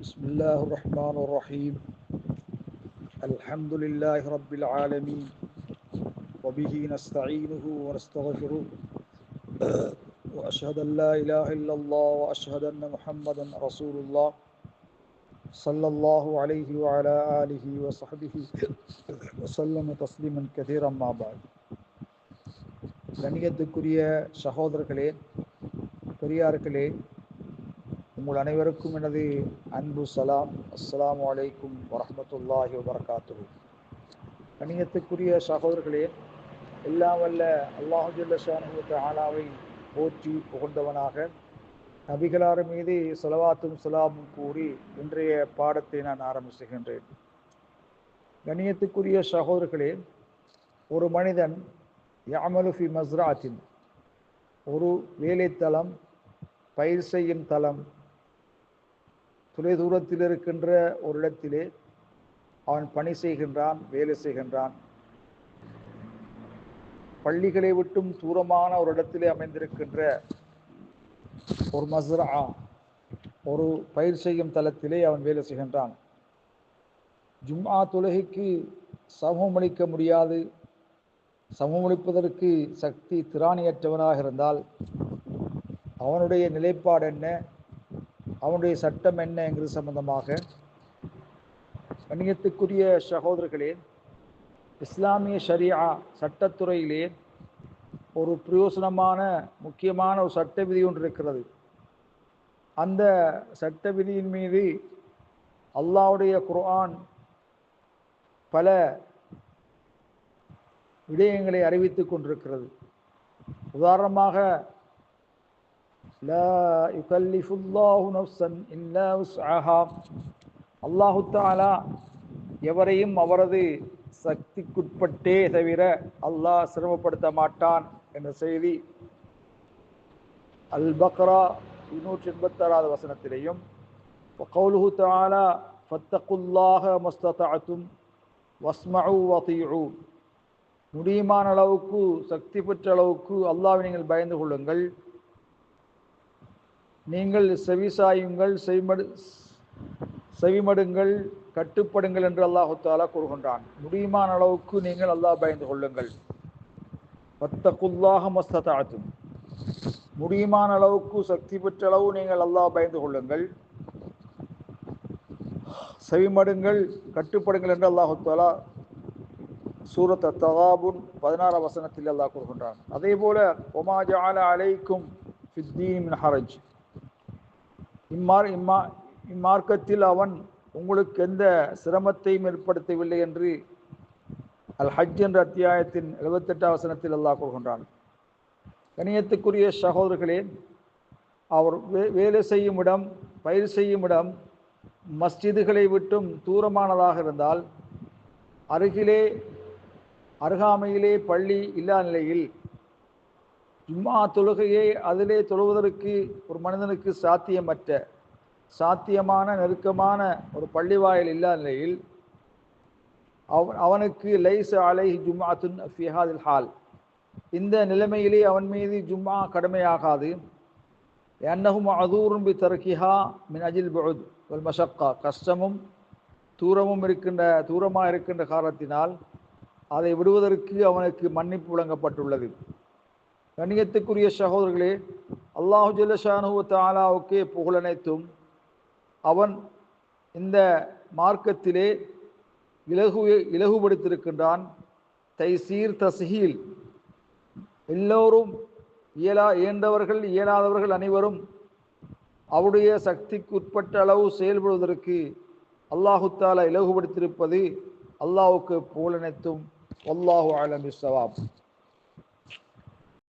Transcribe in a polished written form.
بسم الله الرحمن الرحيم الحمد لله رب العالمين وبه نستعينه ونستغفره وأشهد أن لا إله إلا الله وأشهد أن محمدا رسول الله صلى الله عليه وعلى آله وصحبه وسلم تسليما كثيرا ما بعد. கண்ணியத்துக்குரிய சகோதரர்களே, பெரியார்களே, உங்கள் அனைவருக்கும் எனது அன்பு சலாம். அஸ்ஸலாமு அலைக்கும் வரஹ்மத்துல்லாஹி வபரகாத்துஹு. கண்ணியத்துக்குரிய சகோதரர்களே, எல்லாம் வல்ல அல்லாஹு ஜல்ல ஷானுஹு தஆலாவை போற்றி புகழ்ந்தவனாக நபிகளார் மீது ஸலவாத்தும் ஸலாமும் கூறி இன்றைய பாடத்தை நான் ஆரம்பிச்சுகின்றேன். கண்ணியத்துக்குரிய சகோதரர்களே, ஒரு மனிதன் யஅமலு ஃபி மஸ்ராத்தின், ஒரு வேலைத்தளம், பயிர் செய்யும் தளம், தொலை தூரத்தில் இருக்கின்ற ஒரு இடத்திலே அவன் பணி செய்கின்றான், வேலை செய்கின்றான். பள்ளிகளை விட்டும் தூரமான ஒரு இடத்திலே அமைந்திருக்கின்ற ஒரு மஸ்ரா, ஒரு பயிர் செய்யும் தளத்திலே அவன் வேலை செய்கின்றான். ஜும்ஆ தொழுகைக்கு சமூகமளிக்க முடியாது, சமூகமளிப்பதற்கு சக்தி திராணியற்றவனாக இருந்தால் அவனுடைய நிலைப்பாடு என்ன, அவனுடைய சட்டம் என்ன என்கிறது சம்பந்தமாக கண்ணியத்துக்குரிய சகோதரர்களே, இஸ்லாமிய ஷரியா சட்டத்துறையிலே ஒரு பிரயோசனமான முக்கியமான ஒரு சட்ட விதி ஒன்று இருக்கிறது. அந்த சட்ட விதியின் மீது அல்லாஹ்வுடைய குர்ஆன் பல விடயங்களை அறிவித்துக் கொண்டிருக்கிறது. உதாரணமாக, லா யுகல்லிஃபுல்லாஹு நஃப்ஸன் இல்லா உஸ்அஹா, அல்லாஹு தஆலா எவரையும் அவரது சக்திக்குட்பட்டே தவிர அல்லாஹ் சிரமப்படுத்த மாட்டான் என்ற செய்தி அல் பக்ரா 286 வசனத்திலேயும், வகௌலுஹு தஆலா ஃபத்தகுல்லாஹ மஸ்ததஅதும் வஸ்மஉ வதீஉ, முடியுமான அளவுக்கு, சக்தி பெற்ற அளவுக்கு அல்லாஹ்வை நீங்கள் பயந்து கொள்ளுங்கள், நீங்கள் செவிசாயுங்கள், செவிமடுங்கள், கட்டுப்படுங்கள் என்று அல்லாஹு தஆலா கூறுகின்றான். முடியுமான அளவுக்கு நீங்கள் அல்லாஹ் பயந்து கொள்ளுங்கள். வத்தகுல்லாஹ மஸ்ததஅதும், முடியுமான அளவுக்கு, சக்தி பெற்ற அளவு நீங்கள் அல்லாஹ் பயந்து கொள்ளுங்கள், செவிமடுங்கள், கட்டுப்படுங்கள் என்று அல்லாஹு தஆலா சூரத் அத்-தகாபுன் 16 வசனத்தில் அல்லாஹ் கூறுகின்றான். அதே போல வமா ஜஅல அலைக்கும் ஃபித்தீன் மின் ஹரஜ், இம்மார்க்கத்தில் அவன் உங்களுக்கு எந்த சிரமத்தையும் ஏற்படுத்தவில்லை என்று அல் ஹஜ் என்ற அத்தியாயத்தின் 78 வசனத்தில் அல்லாஹ் கூறுகின்றான். கணியத்துக்குரிய சகோதரர்களே, அவர் வேலை செய்யும் இடம், பயிர் செய்யும் இடம் மஸ்ஜிதுகளை விட்டும் தூரமானதாக இருந்தால், அருகாமையிலே பள்ளி இல்லா நிலையில் ஜும்ஆ தொழுகையை அதிலே தொழுவதற்கு ஒரு மனிதனுக்கு சாத்தியமான நெருக்கமான ஒரு பள்ளிவாயல் இல்லா நிலையில் அவனுக்கு லைஸ அலைஹி ஜும்ஆத்துன் ஃபீ ஹாதில் ஹால், இந்த நிலைமையிலே அவன் மீது ஜும்ஆ கடமையாகாது. லிஅன்னஹு மஅதூருன் பிதர்கிஹா மின் அஜில் புஅத் வல் மஷக்கா, கஷ்டமும் தூரமாக இருக்கின்ற காரணத்தினால் அதை விடுவதற்கு அவனுக்கு மன்னிப்பு வழங்கப்பட்டுள்ளது. கண்ணியத்துக்குரிய சகோதரர்களே, அல்லாஹு ஜல்ல ஷானுஹு தஆலாவுக்கே புகழனைத்தும். அவன் இந்த மார்க்கத்திலே இலகுபடுத்தியிருக்கின்றான். தைசீர், தஸ்ஹீல், எல்லோரும் இயன்றவர்கள், இயலாதவர்கள் அனைவரும் அவருடைய சக்திக்கு உட்பட்ட அளவு செயல்படுவதற்கு அல்லாஹு தஆலா இலகுபடுத்தியிருப்பது அல்லாஹ்வுக்கு புகழனைத்தும். வல்லாஹு அலம் பிஸ்ஸவாப்.